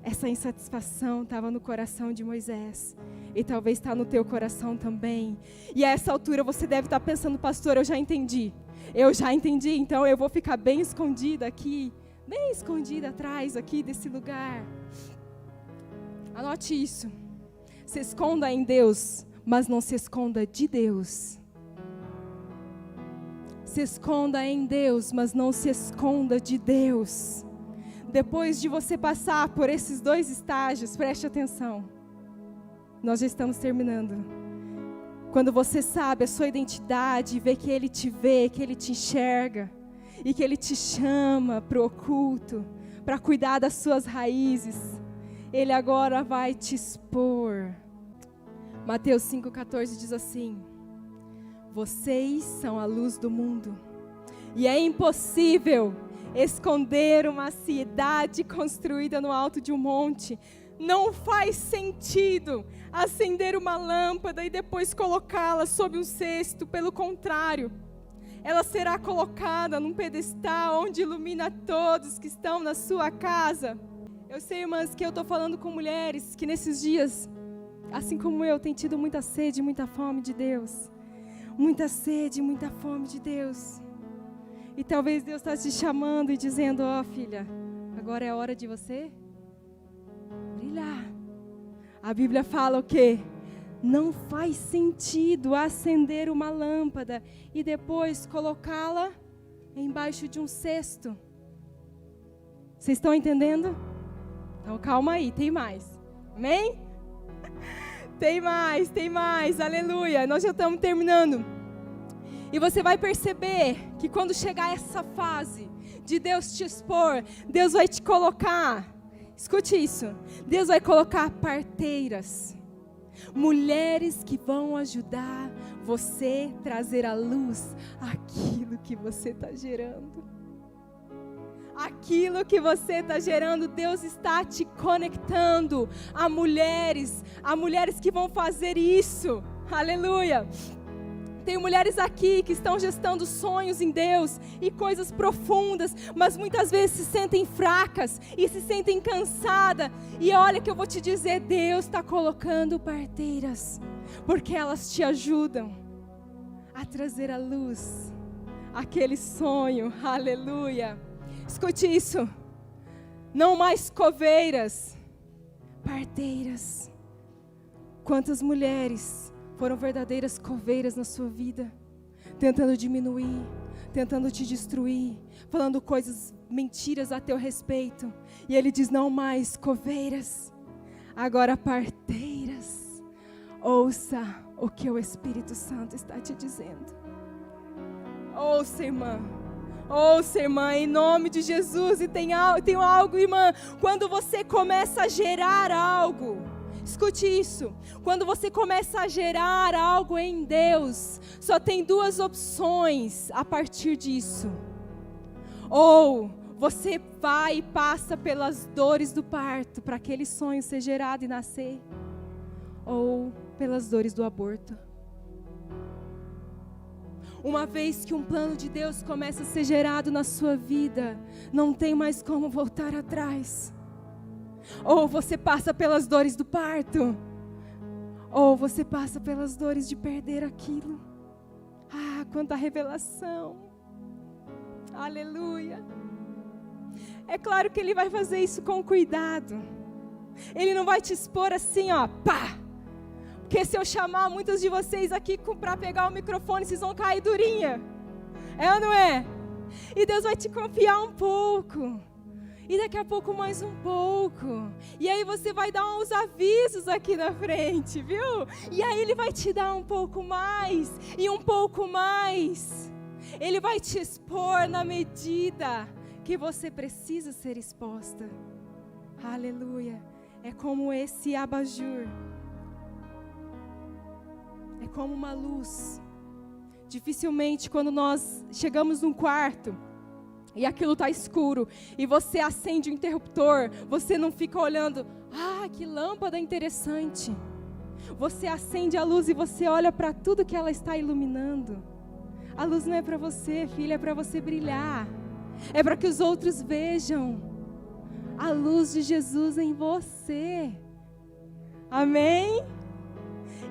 Essa insatisfação estava no coração de Moisés. E talvez está no teu coração também. E a essa altura você deve estar pensando: pastor, eu já entendi, então eu vou ficar bem escondida aqui, bem escondida atrás aqui desse lugar. Anote isso. Se esconda em Deus, mas não se esconda de Deus. Se esconda em Deus, mas não se esconda de Deus. Depois de você passar por esses 2 estágios, preste atenção. Nós já estamos terminando. Quando você sabe a sua identidade, vê que Ele te vê, que Ele te enxerga, e que Ele te chama para o oculto, para cuidar das suas raízes, Ele agora vai te expor. Mateus 5,14 diz assim: vocês são a luz do mundo, e é impossível esconder uma cidade construída no alto de um monte. Não faz sentido acender uma lâmpada e depois colocá-la sob um cesto. Pelo contrário, ela será colocada num pedestal onde ilumina todos que estão na sua casa. Eu sei, irmãs, que eu estou falando com mulheres que nesses dias, assim como eu, têm tido muita sede, muita fome de Deus. Muita sede, muita fome de Deus. E talvez Deus está te chamando e dizendo: ó, filha, agora é a hora de você brilhar. A Bíblia fala o quê? Não faz sentido acender uma lâmpada e depois colocá-la embaixo de um cesto. Vocês estão entendendo? Então calma aí, tem mais. Amém? Tem mais, aleluia. Nós já estamos terminando. E você vai perceber que quando chegar essa fase de Deus te expor, Deus vai te colocar, escute isso, Deus vai colocar parteiras, mulheres que vão ajudar você a trazer à luz aquilo que você está gerando. Aquilo que você está gerando, Deus está te conectando a mulheres que vão fazer isso. Aleluia. Tem mulheres aqui que estão gestando sonhos em Deus e coisas profundas, mas muitas vezes se sentem fracas e se sentem cansadas. E olha que eu vou te dizer, Deus está colocando parteiras, porque elas te ajudam a trazer à luz aquele sonho. Aleluia. Escute isso. Não mais coveiras, parteiras. Quantas mulheres foram verdadeiras coveiras na sua vida, tentando diminuir, tentando te destruir, falando coisas, mentiras a teu respeito. E Ele diz: não mais coveiras, agora parteiras. Ouça o que o Espírito Santo está te dizendo. Ouça, irmã. Ouça, irmã, em nome de Jesus. E tem algo, irmã, quando você começa a gerar algo, escute isso, quando você começa a gerar algo em Deus, só tem 2 opções a partir disso. Ou você vai e passa pelas dores do parto para aquele sonho ser gerado e nascer, ou pelas dores do aborto. Uma vez que um plano de Deus começa a ser gerado na sua vida, não tem mais como voltar atrás. Ou você passa pelas dores do parto, ou você passa pelas dores de perder aquilo. Ah, quanta revelação. Aleluia. É claro que Ele vai fazer isso com cuidado. Ele não vai te expor assim, ó, pá. Porque se eu chamar muitos de vocês aqui para pegar o microfone, vocês vão cair durinha. É ou não é? E Deus vai te confiar um pouco. E daqui a pouco mais um pouco. E aí você vai dar uns avisos aqui na frente, viu? E aí Ele vai te dar um pouco mais. E um pouco mais. Ele vai te expor na medida que você precisa ser exposta. Aleluia. É como esse abajur. É como uma luz. Dificilmente quando nós chegamos num quarto e aquilo está escuro e você acende o interruptor, você não fica olhando, ah, que lâmpada interessante. Você acende a luz e você olha para tudo que ela está iluminando. A luz não é para você, filha, é para você brilhar. É para que os outros vejam a luz de Jesus em você. Amém?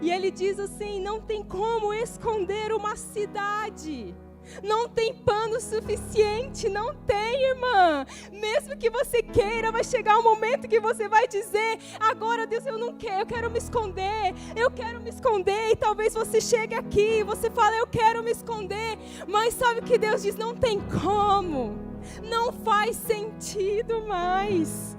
E Ele diz assim, não tem como esconder uma cidade. Não tem pano suficiente, não tem, irmã. Mesmo que você queira, vai chegar um momento que você vai dizer: agora, Deus, eu não quero, eu quero me esconder, eu quero me esconder. E talvez você chegue aqui e você fale: eu quero me esconder. Mas sabe o que Deus diz? Não tem como. Não faz sentido mais.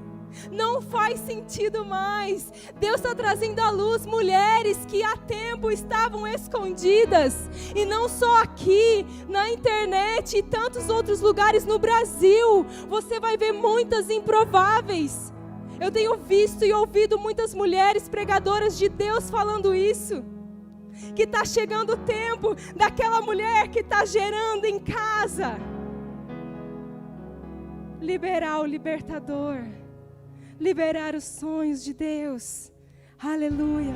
Não faz sentido mais. Deus está trazendo à luz mulheres que há tempo estavam escondidas. E não só aqui, na internet e tantos outros lugares no Brasil. Você vai ver muitas improváveis. Eu tenho visto e ouvido muitas mulheres pregadoras de Deus falando isso. Que está chegando o tempo daquela mulher que está gerando em casa. Liberar o libertador. Liberar os sonhos de Deus. Aleluia.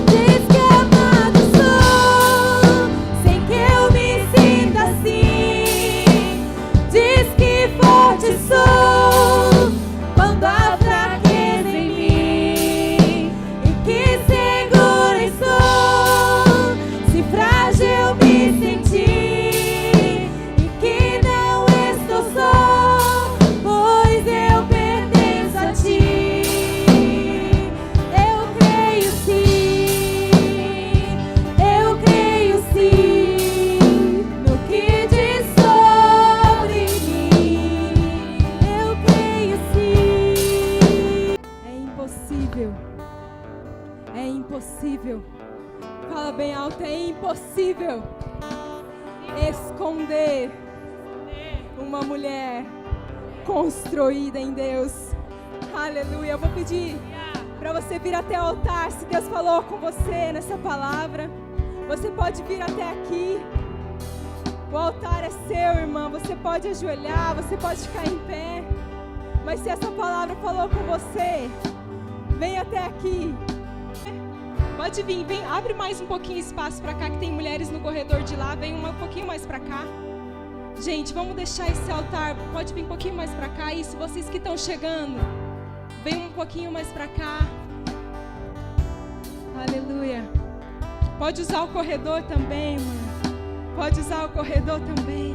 Diz que amado sou, sem que eu me sinta assim. Diz que forte sou, quando há fraqueza em mim. E que segura estou, se frágil me sentir. E que não estou só, pois eu pertenço a ti. Eu creio sim, no que diz sobre mim. Eu creio sim. É impossível. É impossível. Fala bem alto: é impossível esconder uma mulher construída em Deus. Aleluia. Eu vou pedir para você vir até o altar. Se Deus falou com você nessa palavra, você pode vir até aqui. O altar é seu, irmã. Você pode ajoelhar, você pode ficar em pé. Mas se essa palavra falou com você, vem até aqui. Pode vir, vem, abre mais um pouquinho espaço para cá, que tem mulheres no corredor de lá. Vem um pouquinho mais para cá. Gente, vamos deixar esse altar. Pode vir um pouquinho mais para cá. E se vocês que estão chegando, vem um pouquinho mais para cá. Aleluia. Pode usar o corredor também, mano. Pode usar o corredor também.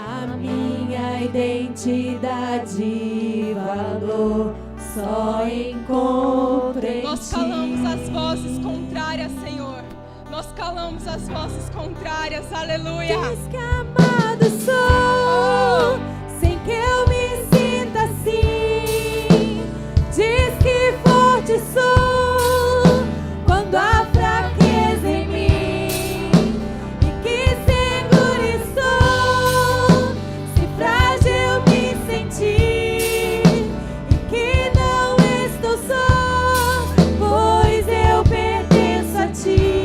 A minha identidade e valor só encontro em Nós calamos as vozes contrárias, Senhor. Nós calamos as vozes contrárias. Aleluia. Diz que amado sou, sem que eu me sinta assim. Diz que forte sou, quando há fraqueza em mim. E que segura estou, se frágil me sentir. E que não estou só, pois eu pertenço a ti.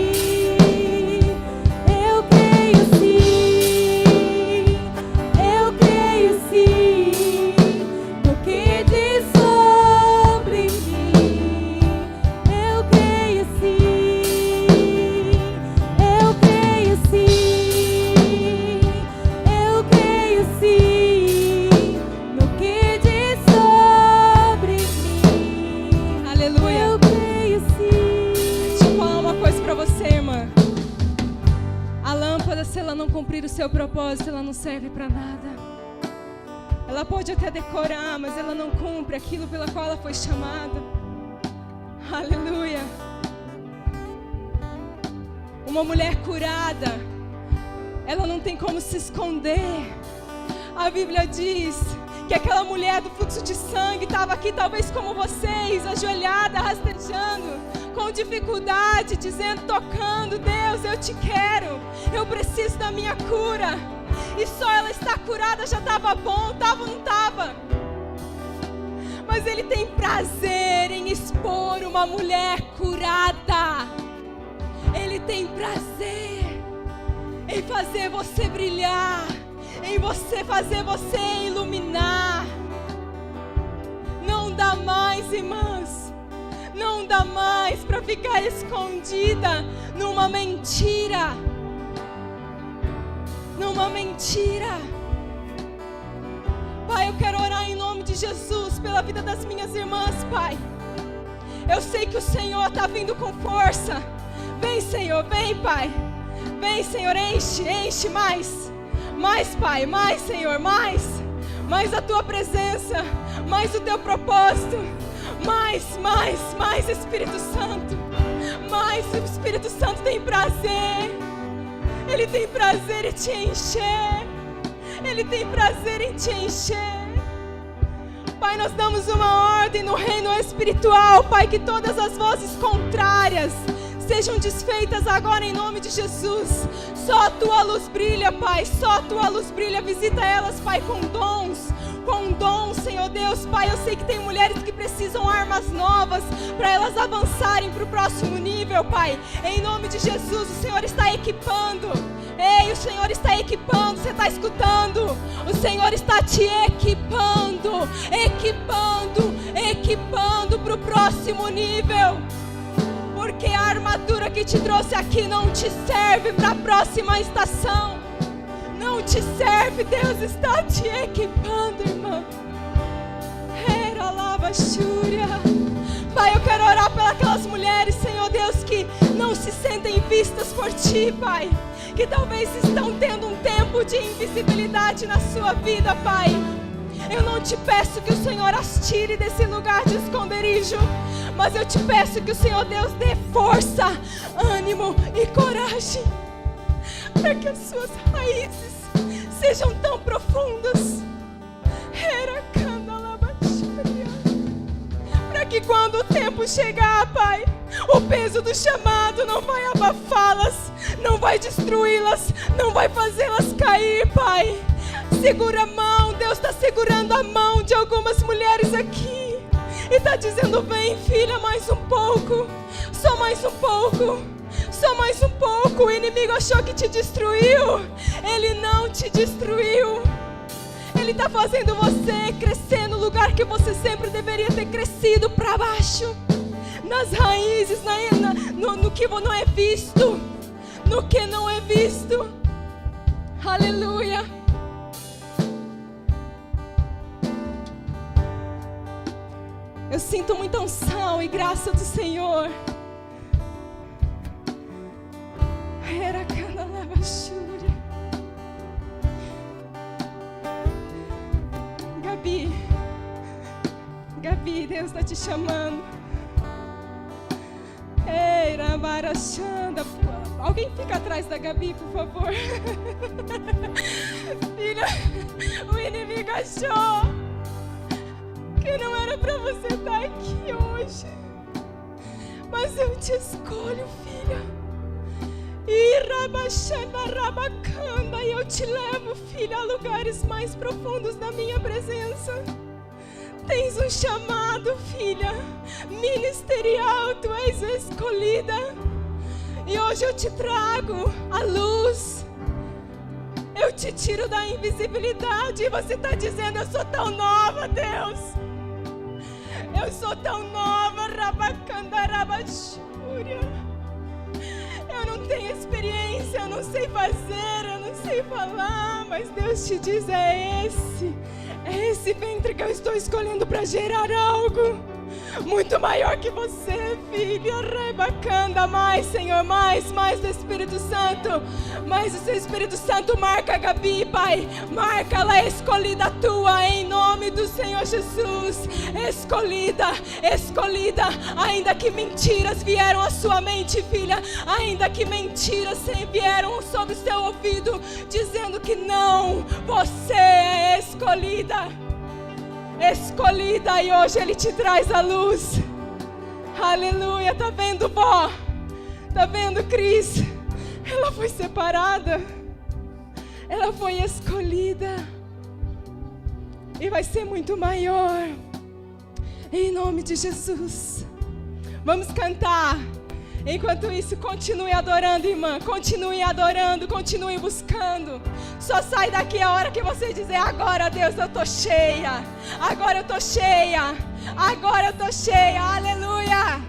Se ela não cumprir o seu propósito, ela não serve para nada. Ela pode até decorar, mas ela não cumpre aquilo pela qual ela foi chamada. Aleluia. Uma mulher curada, ela não tem como se esconder. A Bíblia diz que aquela mulher do fluxo de sangue estava aqui, talvez como vocês, ajoelhada, rastejando, com dificuldade, dizendo, tocando: Deus, eu te quero, eu preciso da minha cura. E só ela estar curada já estava bom, estava ou não estava? Mas Ele tem prazer em expor uma mulher curada. Ele tem prazer em fazer você brilhar, em fazer você iluminar. Não dá mais, irmãs. Não dá mais para ficar escondida numa mentira. Numa mentira. Pai, eu quero orar em nome de Jesus pela vida das minhas irmãs, Pai. Eu sei que o Senhor está vindo com força. Vem, Senhor, vem, Pai. Vem, Senhor, enche mais. Mais, Pai, mais, Senhor, mais a Tua presença, mais o Teu propósito, mais, Espírito Santo, mais. O Espírito Santo tem prazer, Ele tem prazer em te encher, Ele tem prazer em te encher. Pai, nós damos uma ordem no reino espiritual, Pai, que todas as vozes contrárias sejam desfeitas agora em nome de Jesus. Só a Tua luz brilha, Pai, só a Tua luz brilha. Visita elas, Pai, com dons, Senhor Deus. Pai, eu sei que tem mulheres que precisam armas novas para elas avançarem para o próximo nível, Pai. Em nome de Jesus, o Senhor está equipando. Ei, o Senhor está equipando, você está escutando? O Senhor está te equipando para o próximo nível. Porque a armadura que te trouxe aqui não te serve para a próxima estação. Não te serve, Deus está te equipando, irmã. Era lava xúria. Pai, eu quero orar pelas mulheres, Senhor Deus, que não se sentem vistas por Ti, Pai. Que talvez estão tendo um tempo de invisibilidade na sua vida, Pai. Eu não te peço que o Senhor as tire desse lugar de esconderijo, mas eu te peço que o Senhor Deus dê força, ânimo e coragem, para que as suas raízes sejam tão profundas, para que quando o tempo chegar, Pai, o peso do chamado não vai abafá-las, não vai destruí-las, não vai fazê-las cair, Pai. Segura a mão, Deus está segurando a mão de algumas mulheres aqui e está dizendo: vem, filha, mais um pouco, só mais um pouco, só mais um pouco. O inimigo achou que te destruiu, ele não te destruiu. Ele está fazendo você crescer no lugar que você sempre deveria ter crescido, para baixo, nas raízes, no que não é visto, no que não é visto. Aleluia. Eu sinto muita unção e graça do Senhor. Era canalava xúria. Gabi, Deus está te chamando. Ei, Rabarachanda. Alguém fica atrás da Gabi, por favor. Filha, o inimigo achou que não era para você estar aqui hoje, mas eu te escolho, filha. E eu te levo, filha, a lugares mais profundos da minha presença. Tens um chamado, filha, ministerial, tu és escolhida. E hoje eu te trago a luz. Eu te tiro da invisibilidade. E você está dizendo: eu sou tão nova, Deus. Eu sou tão nova, Rabacandarabachúria. Eu não tenho experiência, eu não sei fazer, eu não sei falar, mas Deus te diz: é esse ventre que eu estou escolhendo para gerar algo muito maior que você, filha. Rebacanda, mais, Senhor, mais do Espírito Santo. Mais o seu Espírito Santo marca a Gabi, Pai. Marca, ela é escolhida tua, em nome do Senhor Jesus. Escolhida. Ainda que mentiras vieram à sua mente, filha, ainda que mentiras vieram sobre o seu ouvido, dizendo que não, você é escolhida. E hoje Ele te traz a luz. Aleluia. Tá vendo, vó? Tá vendo, Cris? Ela foi separada, ela foi escolhida e vai ser muito maior, em nome de Jesus. Vamos cantar. Enquanto isso, continue adorando, irmã. Continue adorando, continue buscando. Só sai daqui a hora que você dizer: agora, Deus, eu tô cheia. Agora eu tô cheia. Agora eu tô cheia. Aleluia.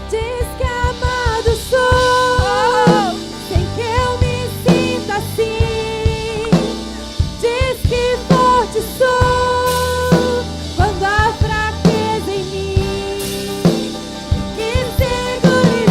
Diz que amado sou, sem que eu me sinta assim. Diz que forte sou, quando há fraqueza em mim. Que seguro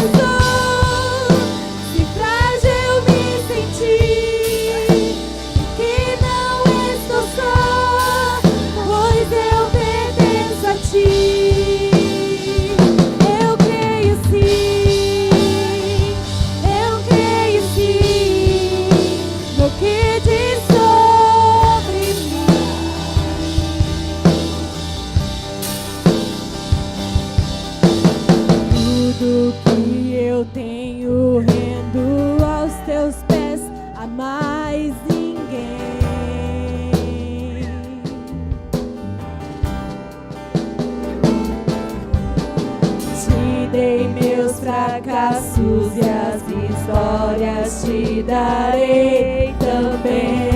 glórias te darei também.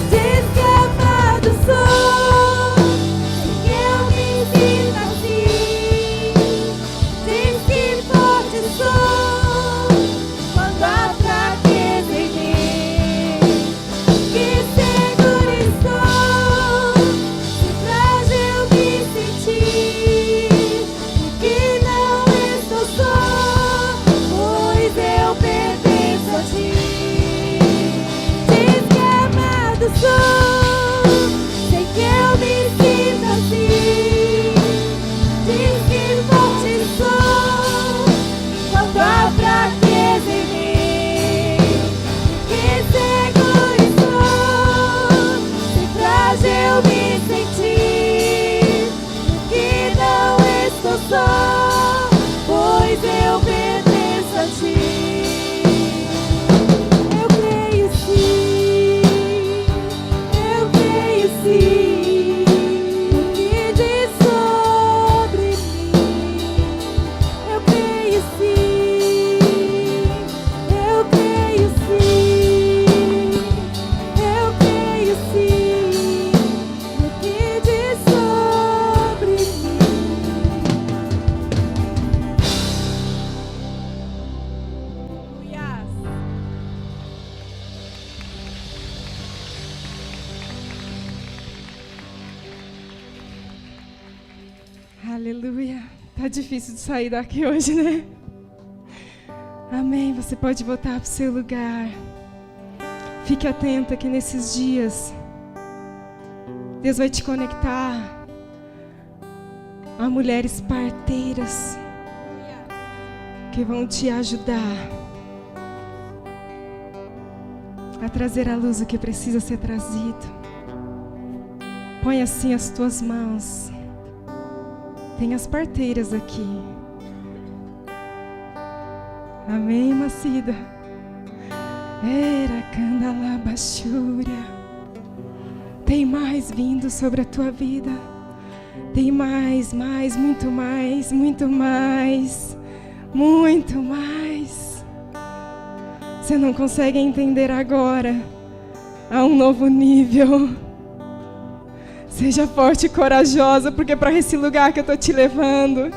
Diz que amado sou, que eu me sinto assim. Diz que forte sou, quando há fraqueza em mim. Que seguro estou, se frágil me sentir. Que não estou só, pois eu pertenço a ti. Diz que amado sou, sei que eu me sinto assim. Diz que forte sou, quando há fraqueza em mim. Que seguro estou, se frágil me sentir. Que não estou só, pois eu pertenço a ti. Eu creio sim, eu creio sim, no que diz sobre mim. Eu creio sim, eu creio sim, eu creio sim, no que diz sobre mim. Aleluia. Tá difícil de sair daqui hoje, né? Amém. Você pode voltar para o seu lugar. Fique atenta que nesses dias Deus vai te conectar a mulheres parteiras que vão te ajudar a trazer à luz o que precisa ser trazido. Põe assim as tuas mãos. Tem as parteiras aqui. Amém, Macida. Era candalabachúria. Tem mais vindo sobre a tua vida. Tem mais, muito mais, muito mais, muito mais. Você não consegue entender agora. Há um novo nível. Seja forte e corajosa, porque para esse lugar que eu estou te levando,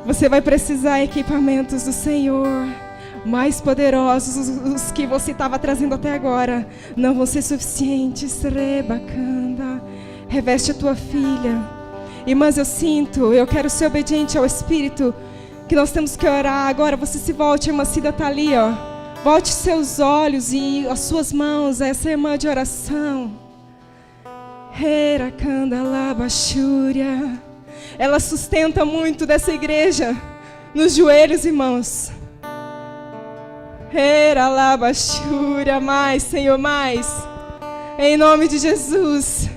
você vai precisar de equipamentos do Senhor, mais poderosos. Os que você estava trazendo até agora não vão ser suficientes. Rebacanda, reveste a tua filha. Irmãs, eu quero ser obediente ao Espírito, que nós temos que orar. Agora você se volte, a irmã Cida está ali, ó. Volte seus olhos e as suas mãos a essa irmã de oração. Ela sustenta muito dessa igreja nos joelhos, irmãos. Mais, Senhor, mais. Em nome de Jesus.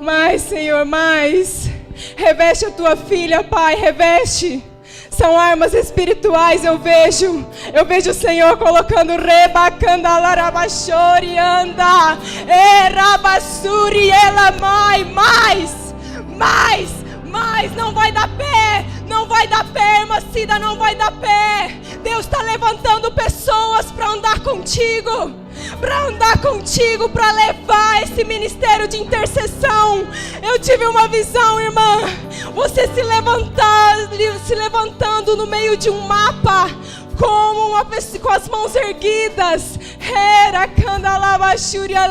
Mais, Senhor, mais. Reveste a tua filha, Pai, reveste. São armas espirituais, eu vejo o Senhor colocando rebacandalarabachorianda, erabassuri, ela mais, não vai dar pé, irmã Cida, não vai dar pé. Deus está levantando pessoas para andar contigo, para levar esse ministério de intercessão. Eu tive uma visão, irmã, você se levantando no meio de um mapa, como uma pessoa com as mãos erguidas.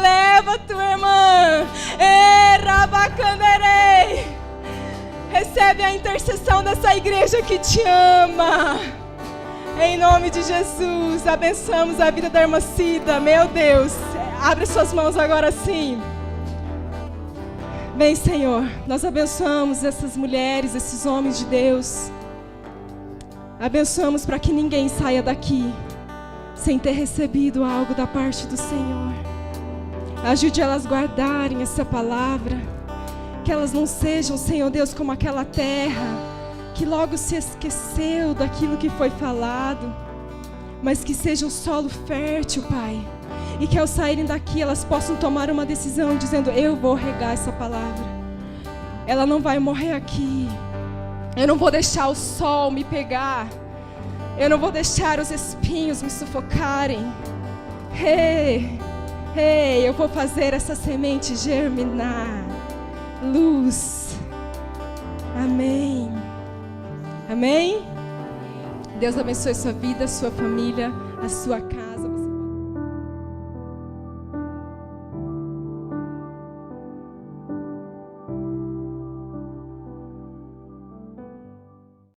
Leva tua irmã. Recebe a intercessão dessa igreja que te ama. Em nome de Jesus, abençoamos a vida da irmã Cida. Meu Deus, abre suas mãos agora sim. Vem, Senhor, nós abençoamos essas mulheres, esses homens de Deus. Abençoamos para que ninguém saia daqui sem ter recebido algo da parte do Senhor. Ajude elas a guardarem essa palavra. Que elas não sejam, Senhor Deus, como aquela terra que logo se esqueceu daquilo que foi falado, mas que seja um solo fértil, Pai. E que ao saírem daqui elas possam tomar uma decisão dizendo: eu vou regar essa palavra. Ela não vai morrer aqui. Eu não vou deixar o sol me pegar. Eu não vou deixar os espinhos me sufocarem. Eu vou fazer essa semente germinar. Luz. Amém. Amém? Deus abençoe sua vida, sua família, a sua casa.